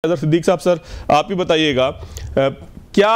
सिद्दीक साहब सर, आप ही बताइएगा क्या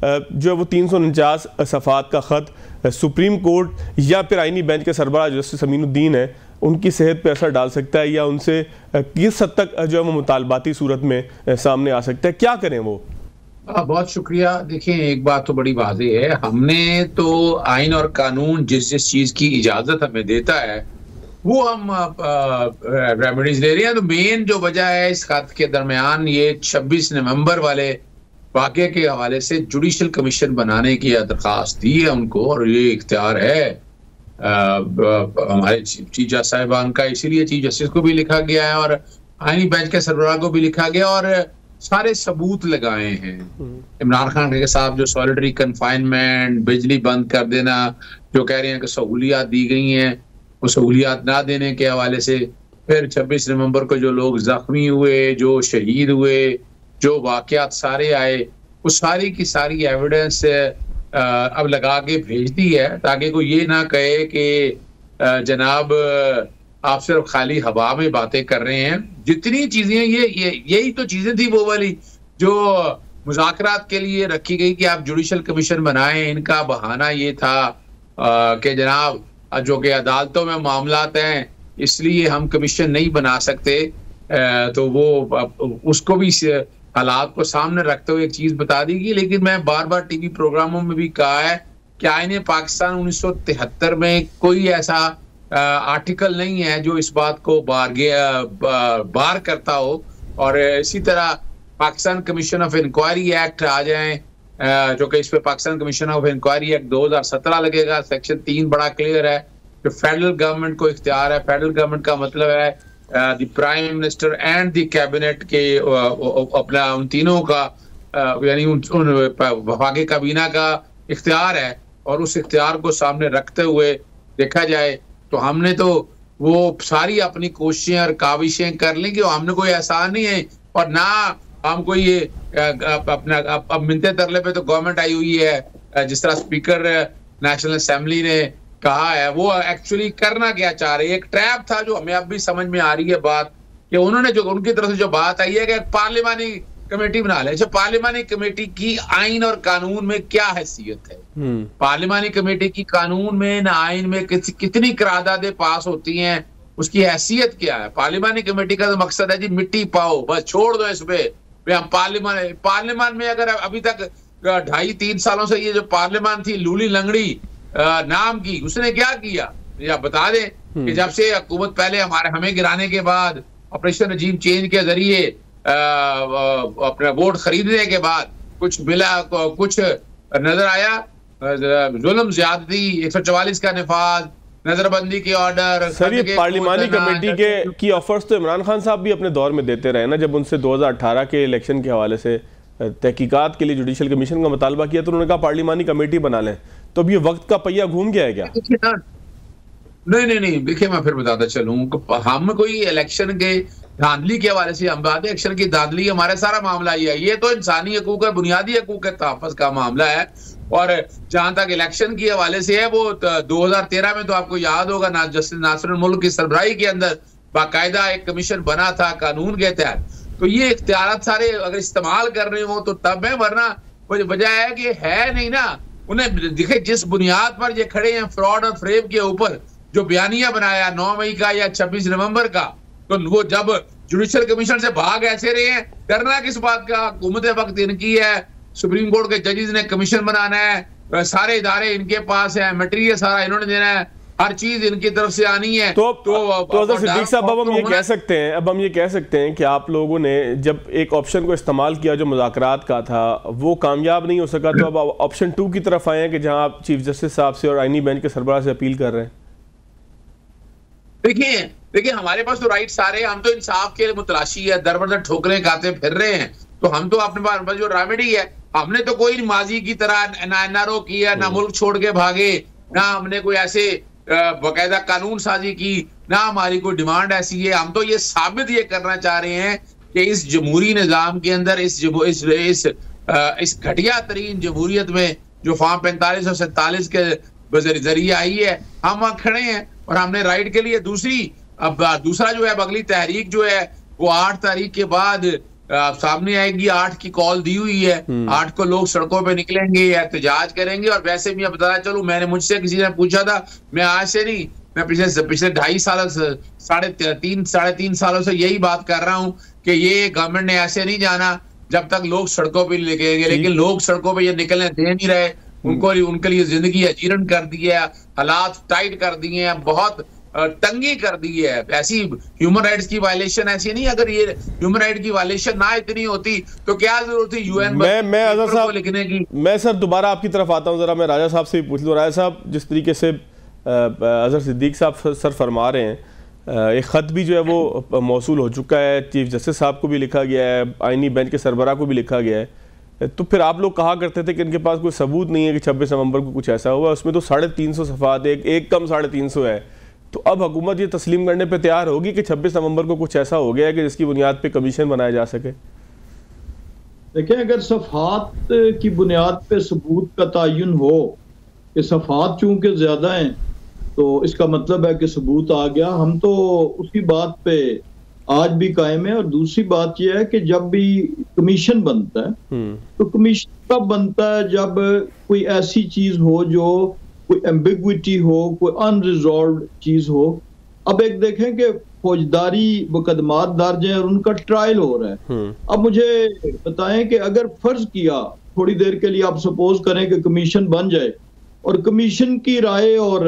जो है वो 349 सफ़ात का ख़त सुप्रीम कोर्ट या फिर आईनी बेंच के सरबराह जस्टिस अमीनुद्दीन है उनकी सेहत पे असर डाल सकता है या उनसे किस हद तक जो है वो मुतालबाती सूरत में सामने आ सकता है? क्या करें वो? बहुत शुक्रिया। देखिए, एक बात तो बड़ी वाज़ेह है, हमने तो आइन और कानून जिस जिस चीज़ की इजाज़त हमें देता है वो हम रेमेडीज ले रहे हैं। तो मेन जो वजह है इस खत के दरमियान ये 26 नवंबर वाले वाक़े के हवाले से जुडिशल कमीशन बनाने की दरख्वास्त दी है उनको, और ये इख्तियार है हमारे चीफ जज साहिबान का, इसीलिए चीफ जस्टिस को भी लिखा गया है और आईनी बेंच के सरबराह को भी लिखा गया और सारे सबूत लगाए हैं। इमरान खान के साहब जो सॉलिटरी कन्फाइनमेंट, बिजली बंद कर देना, जो कह रहे हैं कि सहूलियात दी गई हैं, वो सहूलियात ना देने के हवाले से, फिर 26 नवंबर को जो लोग जख्मी हुए, जो शहीद हुए, जो वाकयात सारे आए, वो सारी की सारी एविडेंस अब लगा के भेज दी है ताकि कोई ये ना कहे कि जनाब आप सिर्फ खाली हवा में बातें कर रहे हैं। जितनी चीजें यही तो चीजें थी वो वाली जो मुज़ाकरात के लिए रखी गई कि आप जुडिशल कमीशन बनाएं। इनका बहाना ये था कि जनाब जो कि अदालतों में मामलात हैं इसलिए हम कमीशन नहीं बना सकते। तो वो उसको भी हालात को सामने रखते हुए एक चीज बता दी गई। लेकिन मैं बार बार टीवी प्रोग्रामों में भी कहा है कि आईने पाकिस्तान 1973 में कोई ऐसा आर्टिकल नहीं है जो इस बात को बार करता हो। और इसी तरह Pakistan commission of inquiry act आ जाए जो कि इस पे Pakistan commission of inquiry act 2017 लगेगा। सेक्शन 3 बड़ा क्लियर है जो फेडरल गवर्नमेंट को इख्तियार है। फेडरल गवर्नमेंट का मतलब है the prime minister and the cabinet के अपना उन तीनों का यानी उन वफाकी काबीना का इख्तियार है। और उस इख्तियार को सामने रखते हुए देखा जाए तो हमने तो वो सारी अपनी कोशिशें और काविशें कर ली कि हमने कोई एहसान नहीं है और ना हम कोई ये अपना अब मिलते तरले पे तो गवर्नमेंट आई हुई है। जिस तरह स्पीकर नेशनल असेंबली ने कहा है वो एक्चुअली करना क्या चाह रही है, एक ट्रैप था जो हमें अब भी समझ में आ रही है बात कि उन्होंने जो उनकी तरफ से जो बात आई है कि पार्लिमानी कमेटी बना ले। अच्छा, पार्लिमानी कमेटी की आइन और कानून में क्या हैसियत है? पार्लिमानी कमेटी की कानून में न आइन में कितनी करारदादें पास होती हैं, उसकी हैसियत क्या है? पार्लिमानी कमेटी का तो मकसद है जी मिट्टी पाओ, बस छोड़ दो इस पे। हम पार्लियामान में अगर अभी तक 2.5-3 सालों से ये जो पार्लियामान थी लूली लंगड़ी नाम की, उसने क्या किया या बता दें कि जब से हुकूमत पहले हमें गिराने के बाद ऑपरेशन रजीम चेंज के जरिए अपना वोट खरीदने के बाद कुछ मिला, कुछ नजर आया? जुल्म ज्यादती, 144 का निफाज, नजरबंदी के ऑर्डर। सर, ये पार्लिमानी कमेटी की ऑफर्स तो इमरान खान साहब भी अपने दौर में देते रहे ना। जब उनसे 2018 के इलेक्शन के हवाले से तहकीकात के लिए जुडिशल कमीशन का मुतालबा किया तो उन्होंने कहा पार्लिमानी कमेटी बना लें। तो अब ये वक्त का पहिया घूम गया है क्या? नहीं, देखिए मैं फिर बताता चलूं, हम कोई इलेक्शन के धांधली के हवाले से हम बात है। इलेक्शन की धांधली हमारा सारा मामला ये तो इंसानी हकूक है, बुनियादी हकूक के तहफ़्फ़ुज़ का मामला है। और जहां तक इलेक्शन के हवाले से है वो 2013 में तो आपको याद होगा जस्टिस नासिरुल मुल्क की सरबराही के अंदर बाकायदा एक कमीशन बना था कानून के तहत। तो ये इख्तियारात सारे अगर इस्तेमाल कर रहे हो तो तब है, वरना वजह है कि है नहीं ना। उन्हें दिखे जिस बुनियाद पर ये खड़े हैं फ्रॉड और फ्रेब के ऊपर जो बयानिया बनाया 9 मई का या 26 नवंबर का, तो वो जब जुडिशल कमीशन से भाग ऐसे रहे हैं, डरना किस बात का? हुकूमत वक्त इनकी है, सुप्रीम कोर्ट के जजेस ने कमीशन बनाना है, सारे इदारे इनके पास है, मटेरियल सारा इन्होंने देना है, हर चीज इनकी तरफ से आनी है। तो सिद्दीक साहब, अब हम ये कह सकते हैं कि आप लोगों ने जब एक ऑप्शन को इस्तेमाल किया जो मुज़ाकरात का था वो कामयाब नहीं हो सका, तो अब ऑप्शन 2 की तरफ आए हैं कि जहां आप चीफ जस्टिस साहब से और आईनी बेंच के सरबराह से अपील कर रहे हैं। देखिए हमारे पास तो राइट सारे, हम तो इंसाफ के मुतलाशी है, दर बदर ठोकरें खाते फिर रहे हैं। तो हम तो अपने पास जो रेमेडी है, हमने तो कोई माजी की तरह ना एनआरओ किया, ना मुल्क छोड़ के भागे, ना हमने कोई ऐसे बाकायदा कानून साजी की, ना हमारी कोई डिमांड ऐसी है। हम तो ये साबित ये करना चाह रहे हैं कि इस जमहूरी निजाम के अंदर इस घटिया तरीन जमहूरियत में जो फॉर्म 45 और 47 के जरिए आई है, हम वहां खड़े हैं और हमने राइट के लिए दूसरा जो है अगली तहरीक जो है वो 8 तारीख के बाद सामने आएगी, 8 की कॉल दी हुई है, 8 को लोग सड़कों पे निकलेंगे, एहतजाज करेंगे। और वैसे भी बताया चलूं, मैंने मुझसे किसी ने पूछा था, मैं आज से नहीं, मैं पिछले 2.5 साल, साढ़े तीन सालों से यही बात कर रहा हूं कि ये गवर्नमेंट ने ऐसे नहीं जाना जब तक लोग सड़कों पे निकलेंगे। लेकिन लोग सड़कों पे ये निकलने दे नहीं रहे, उनके लिए जिंदगी अजीरन कर दी है, हालात टाइट कर दिए हैं, बहुत तंगी कर दी है। ऐसी ह्यूमन राइट्स की वायलेशन ऐसी नहीं, अगर ये ह्यूमन राइट की वायलेशन ना इतनी होती तो क्या जरूरत थी यूएन को लिखने की। मैं सर दोबारा आपकी तरफ आता हूं, जरा मैं राजा साहब से भी पूछ लूं। राजा साहब, जिस तरीके से अजहर सिद्दीक साहब सर फरमा रहे हैं, एक ख़त भी जो है वो मौसूल हो चुका है, चीफ जस्टिस साहब को भी लिखा गया है, आईनी बेंच के सरबराह को भी लिखा गया है। तो फिर आप लोग कहा करते थे कि इनके पास कोई सबूत नहीं है कि 26 नवंबर को कुछ ऐसा हुआ। उसमें तो 350 सफ़ात, एक कम 350 है। तो अब हुकूमत ये तस्लीम करने पे तैयार होगी कि 26 नवंबर को कुछ ऐसा हो गया है कि जिसकी बुनियाद पे कमीशन बनाया जा सके? देखिए, अगर सफ़ात की बुनियाद पे सबूत का तयन हो कि सफ़ात चूंकि ज़्यादा हैं तो इसका मतलब है कि सबूत आ गया, हम तो उसी बात पे आज भी कायम है। और दूसरी बात यह है कि जब भी कमीशन बनता है तो कमीशन तब बनता है जब कोई ऐसी चीज हो जो कोई एम्बिग्विटी हो, कोई अनरिजॉल्व्ड चीज हो। अब एक देखें कि फौजदारी मुकदमात दर्ज हैं और उनका ट्रायल हो रहा है। अब मुझे बताएं कि अगर फर्ज किया थोड़ी देर के लिए, आप सपोज करें कि कमीशन बन जाए और कमीशन की राय और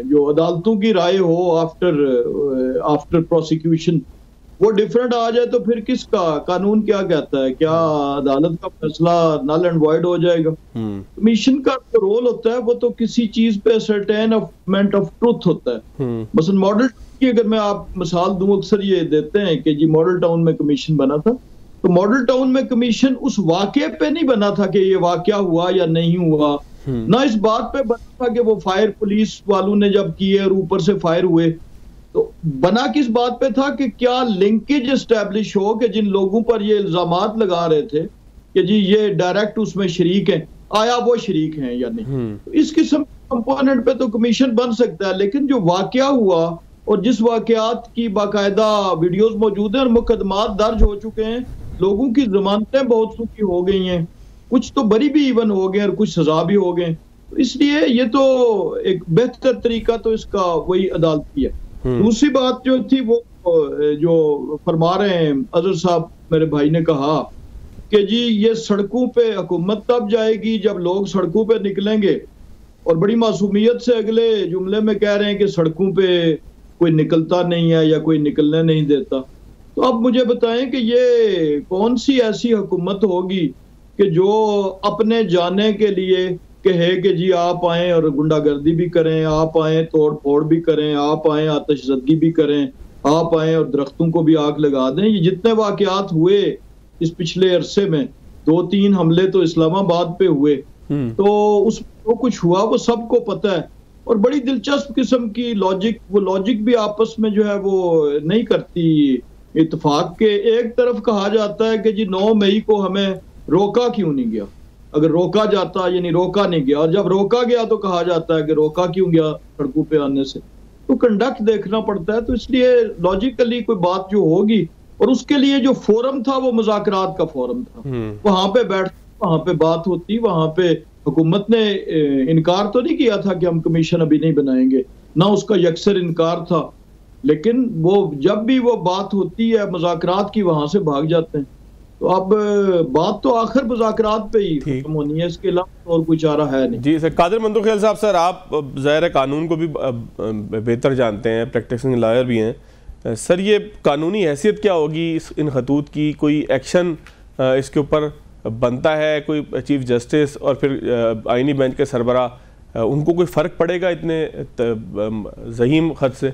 जो अदालतों की राय हो आफ्टर प्रोसिक्यूशन वो डिफरेंट आ जाए, तो फिर किसका कानून क्या कहता है? क्या अदालत का फैसला नल एंड वॉइड हो जाएगा? कमीशन का जो रोल होता है वो तो किसी चीज पे सर्टेनमेंट ऑफ ट्रुथ होता है। मसलन मॉडल की अगर मैं आप मिसाल दूं, अक्सर ये देते हैं कि जी मॉडल टाउन में कमीशन बना था, तो मॉडल टाउन में कमीशन उस वाकये पे नहीं बना था कि ये वाकया हुआ या नहीं हुआ, ना इस बात पे बना था कि वो फायर पुलिस वालों ने जब किए और ऊपर से फायर हुए। तो बना किस बात पे था कि क्या लिंकेज एस्टेब्लिश हो कि जिन लोगों पर ये इल्जामात लगा रहे थे कि जी ये डायरेक्ट उसमें शरीक हैं, आया वो शरीक हैं या नहीं। तो इस किस्म कंपोनेंट पे तो कमीशन बन सकता है, लेकिन जो वाकया हुआ और जिस वाकयात की बाकायदा वीडियोस मौजूद हैं और मुकदमात दर्ज हो चुके हैं, लोगों की जमानतें बहुत सी हो गई हैं, कुछ तो बरी भी इवन हो गए और कुछ सजा भी हो गए। तो इसलिए ये तो एक बेहतर तरीका तो इसका वही अदालत की है। दूसरी बात जो थी वो जो फरमा रहे हैं अजहर साहब, मेरे भाई ने कहा कि जी ये सड़कों पे हुकूमत तब जाएगी जब लोग सड़कों पे निकलेंगे, और बड़ी मासूमियत से अगले जुमले में कह रहे हैं कि सड़कों पे कोई निकलता नहीं है या कोई निकलने नहीं देता। तो अब मुझे बताएं कि ये कौन सी ऐसी हुकूमत होगी कि जो अपने जाने के लिए कहे कि जी आप आए और गुंडागर्दी भी करें, आप आए तोड़ फोड़ भी करें, आप आए आतिशज़दगी भी करें, आप आए और दरख्तों को भी आग लगा दें। ये जितने वाकयात हुए इस पिछले अरसे में, 2-3 हमले तो इस्लामाबाद पे हुए, तो उसमें जो कुछ हुआ वो सबको पता है। और बड़ी दिलचस्प किस्म की लॉजिक भी आपस में जो है वो नहीं करती इत्तेफाक के। एक तरफ कहा जाता है कि जी 9 मई को हमें रोका क्यों नहीं गया, अगर रोका जाता यानी रोका नहीं गया, और जब रोका गया तो कहा जाता है कि रोका क्यों गया सड़कों पे आने से। तो कंडक्ट देखना पड़ता है। तो इसलिए लॉजिकली कोई बात जो होगी, और उसके लिए जो फोरम था वो मुज़ाकरात का फोरम था, वहां पे बैठ वहां पे बात होती, वहां पे हुकूमत ने इनकार तो नहीं किया था कि हम कमीशन अभी नहीं बनाएंगे, ना उसका यकसर इनकार था, लेकिन वो जब भी वो बात होती है मुज़ाकरात की वहां से भाग जाते हैं। तो अब बात तो आखिर मुज़ाकरात पे ही खत्म होनी है, इसके अलावा और कोई चारा है नहीं। जी सर, कादिर मंदुखियाल साहब, सर आप ज़ाहिर कानून को भी बेहतर जानते हैं, प्रैक्टिसिंग लॉयर भी हैं सर, ये कानूनी हैसियत क्या होगी इन खतूत की? कोई एक्शन इसके ऊपर बनता है कोई चीफ जस्टिस और फिर आईनी बेंच के सरबराह, उनको कोई फ़र्क पड़ेगा इतने ज़हीम खत से?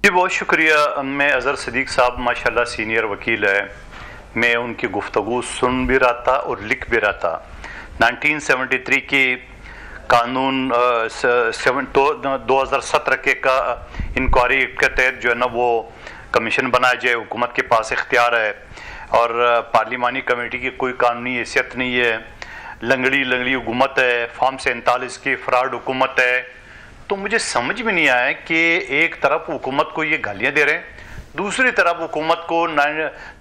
जी बहुत शुक्रिया। मैं अजहर सिद्दीक साहब माशाल्लाह सीनियर वकील है, मैं उनकी गुफ्तगू सुन भी रहा था और लिख भी रहा था। 1973 की कानून 2017 के का इंक्वायरी एक्ट के तहत जो है ना वो कमीशन बनाया जाए, हुकूमत के पास इख्तियार है, और पार्लिमानी कमेटी की कोई कानूनी हैसियत नहीं है। लंगड़ी हुकूमत है, फॉर्म 47 की फ्रॉड हुकूमत है। तो मुझे समझ में नहीं आया कि एक तरफ हुकूमत को ये गालियां दे रहे हैं, दूसरी तरफ हुकूमत को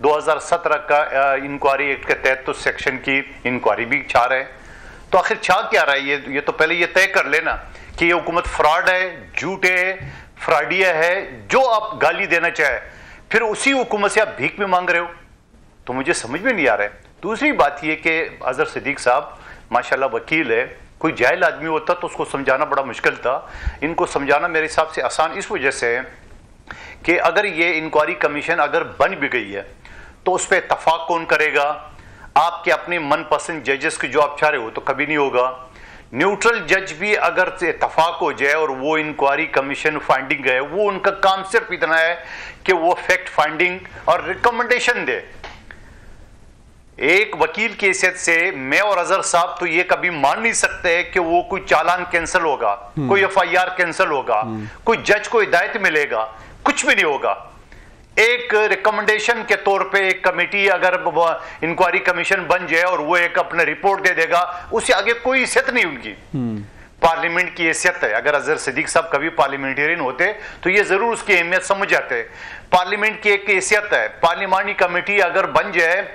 2017 का इंक्वायरी एक्ट के तहत तो सेक्शन की इंक्वायरी भी चाह रहे हैं। तो आखिर चाह क्या रहा है? ये तो पहले ये तय कर लेना कि ये हुकूमत फ्रॉड है, झूठ है, फ्रॉडिया है, जो आप गाली देना चाहे, फिर उसी हुकूमत से आप भीख भी मांग रहे हो। तो मुझे समझ में नहीं आ रहा है। दूसरी बात ये कि अजहर सिद्दीक साहब माशाल्लाह वकील है, कोई जाहिल आदमी होता तो उसको समझाना बड़ा मुश्किल था। इनको समझाना मेरे हिसाब से आसान इस वजह से है कि अगर ये इंक्वायरी कमीशन अगर बन भी गई है तो उस पर इत्तफाक कौन करेगा? आपके अपने मनपसंद जजेस की जो आप चाह रहे हो तो कभी नहीं होगा। न्यूट्रल जज भी अगर इत्तफाक हो जाए और वो इंक्वायरी कमीशन फाइंडिंग है, वो उनका काम सिर्फ इतना है कि वो फैक्ट फाइंडिंग और रिकमेंडेशन दे। एक वकील की हैसियत से मैं और अजहर साहब तो ये कभी मान नहीं सकते कि वो कोई चालान कैंसिल होगा, कोई FIR कैंसिल होगा, कोई जज को हिदायत मिलेगा, कुछ भी नहीं होगा। एक रिकमेंडेशन के तौर पे एक कमेटी अगर इंक्वायरी कमीशन बन जाए और वो एक अपने रिपोर्ट दे देगा, उससे आगे कोई हैसियत नहीं उनकी। पार्लियामेंट की हैसियत है। अगर अजहर सिद्दीक साहब कभी पार्लियामेंटेरियन होते तो ये जरूर उसकी अहमियत समझ जाते। पार्लियामेंट की एक हैसियत है, पार्लियामानी कमेटी अगर बन जाए,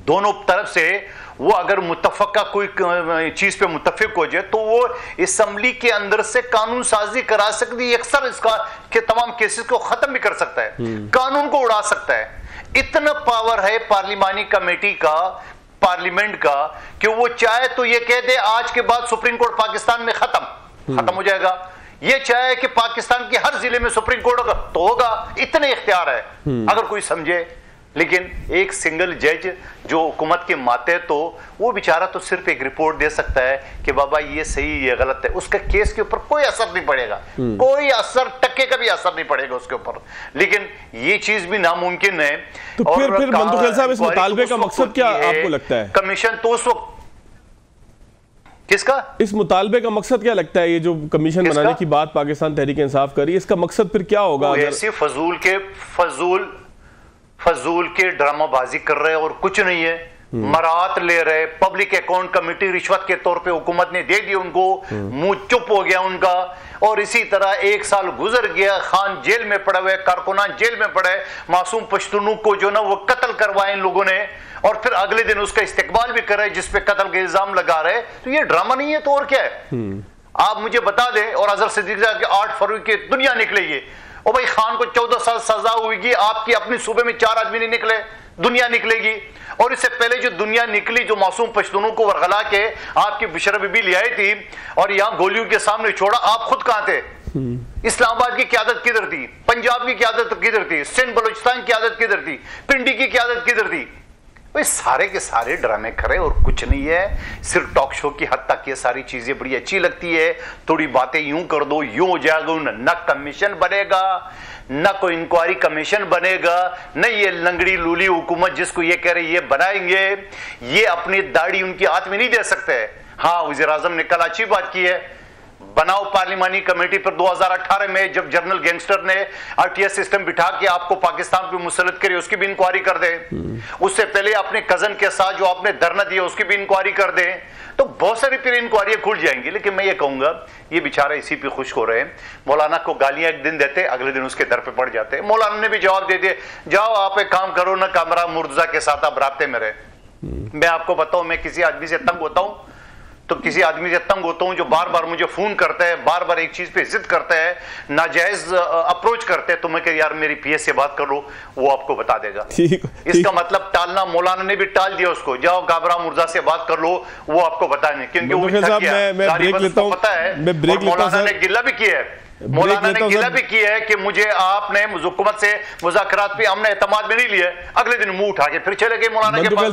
दोनों तरफ से वो अगर मुत्तफका कोई चीज पे मुत्तफिक हो जाए तो वो असेंबली के अंदर से कानून साजी करा सकती है, अक्सर इसका के तमाम केसेस को खत्म भी कर सकता है, कानून को उड़ा सकता है। इतना पावर है पार्लियामानी कमेटी का, पार्लियामेंट का, कि वो चाहे तो ये कह दे आज के बाद सुप्रीम कोर्ट पाकिस्तान में खत्म हो जाएगा। ये चाहे कि पाकिस्तान के हर जिले में सुप्रीम कोर्ट होगा तो होगा, इतने इख्तियार है अगर कोई समझे। लेकिन एक सिंगल जज जो हुकूमत के माते, तो वो बेचारा तो सिर्फ एक रिपोर्ट दे सकता है कि बाबा ये सही ये गलत है, उसका केस के ऊपर कोई असर नहीं पड़ेगा, कोई असर टक्के का भी असर नहीं पड़ेगा उसके ऊपर। लेकिन ये चीज भी नामुमकिन है। तो फिर मंतूक साहब, इस मुतालबे का मकसद क्या आपको लगता है? कमीशन तो उस वक्त किसका, इस मुतालबे का मकसद क्या लगता है? ये जो कमीशन बनाने की बात पाकिस्तान तहरीक इंसाफ करी, इसका मकसद फिर क्या होगा? ऐसी फजूल के ड्रामाबाजी कर रहे हैं और कुछ नहीं है। मराहत ले रहे, पब्लिक अकाउंट कमेटी रिश्वत के तौर पे हुकूमत ने दे दी उनको, मुंह चुप हो गया उनका। और इसी तरह 1 साल गुजर गया, खान जेल में पड़े हुए, कारकुनान जेल में पड़े, मासूम पश्तूनों को जो ना वो कत्ल करवाए इन लोगों ने, और फिर अगले दिन उसका इस्तेकबाल भी कर रहे जिसपे कत्ल के इल्जाम लगा रहे। तो ये ड्रामा नहीं है तो और क्या है? आप मुझे बता दें। और अजहर सिद्दीक के 8 फरवरी की दुनिया निकलेगी, और भाई खान को 14 साल सजा हुई, आपकी अपनी सूबे में 4 आदमी नहीं निकले, दुनिया निकलेगी। और इससे पहले जो दुनिया निकली, जो मासूम पश्तूनों को वरगला के आपकी बुशरा बीबी ले आई थी और यहां गोलियों के सामने छोड़ा, आप खुद कहां थे? इस्लामाबाद की क़यादत किधर थी? पंजाब की क़यादत किधर थी? सिंध बलूचिस्तान की क़यादत किधर थी? पिंडी की क़यादत किधर थी? भाई सारे के सारे ड्रामे करे और कुछ नहीं है। सिर्फ टॉक शो की हद तक ये सारी चीजें बड़ी अच्छी लगती है, थोड़ी बातें यूं कर दो यूं हो जाएगा, न कमीशन बनेगा, न कोई इंक्वायरी कमीशन बनेगा, न ये लंगड़ी लूली हुकूमत जिसको ये कह रही ये बनाएंगे, ये अपनी दाढ़ी उनकी हाथ में नहीं दे सकते। हाँ, वज़ीर आज़म ने कल अच्छी बात की है, बनाओ पार्लियामानी कमेटी पर 2018 में जब जनरल गैंगस्टर ने RTS सिस्टम बिठा के आपको पाकिस्तान पे मुसल्लत करी, उसकी भी इंक्वायरी कर दे। उससे पहले अपने कजन के साथ जो आपने धरना दिया उसकी भी इंक्वायरी कर दे। तो बहुत सारी फिर इंक्वायरियां खुल जाएंगी। लेकिन मैं ये कहूंगा, ये बेचारा इसी पे खुश हो रहे हैं। मौलाना को गालियां एक दिन देते, अगले दिन उसके दर पे पड़ जाते। मौलाना ने भी जवाब दे दिया, जाओ आप एक काम करो ना, कामरा मुर्तजा के साथ आप राब्ते में रहे। मैं आपको बताऊं, मैं किसी आदमी से तंग होता हूं तो किसी आदमी से तंग होता हूं जो बार बार मुझे फोन करता है, बार बार एक चीज पे जिद करता है, नाजायज अप्रोच करते हैं, तो मैं कह यार मेरी PS से बात कर लो, वो आपको बता देगा। इसका मतलब टालना, मौलाना ने भी टाल दिया उसको, जाओ काबरा मुर्जा से बात कर लो, वो आपको बताएंगे, क्योंकि वो पता है। मौलाना ने गिला भी किया है, मौलाना ने गिला भी किया है कि मुझे आपने हुकूमत से मुज़ाकरात पे हमने एतमाद में नहीं लिया। अगले दिन मुंह उठा के फिर चले गए मौलाना के पास।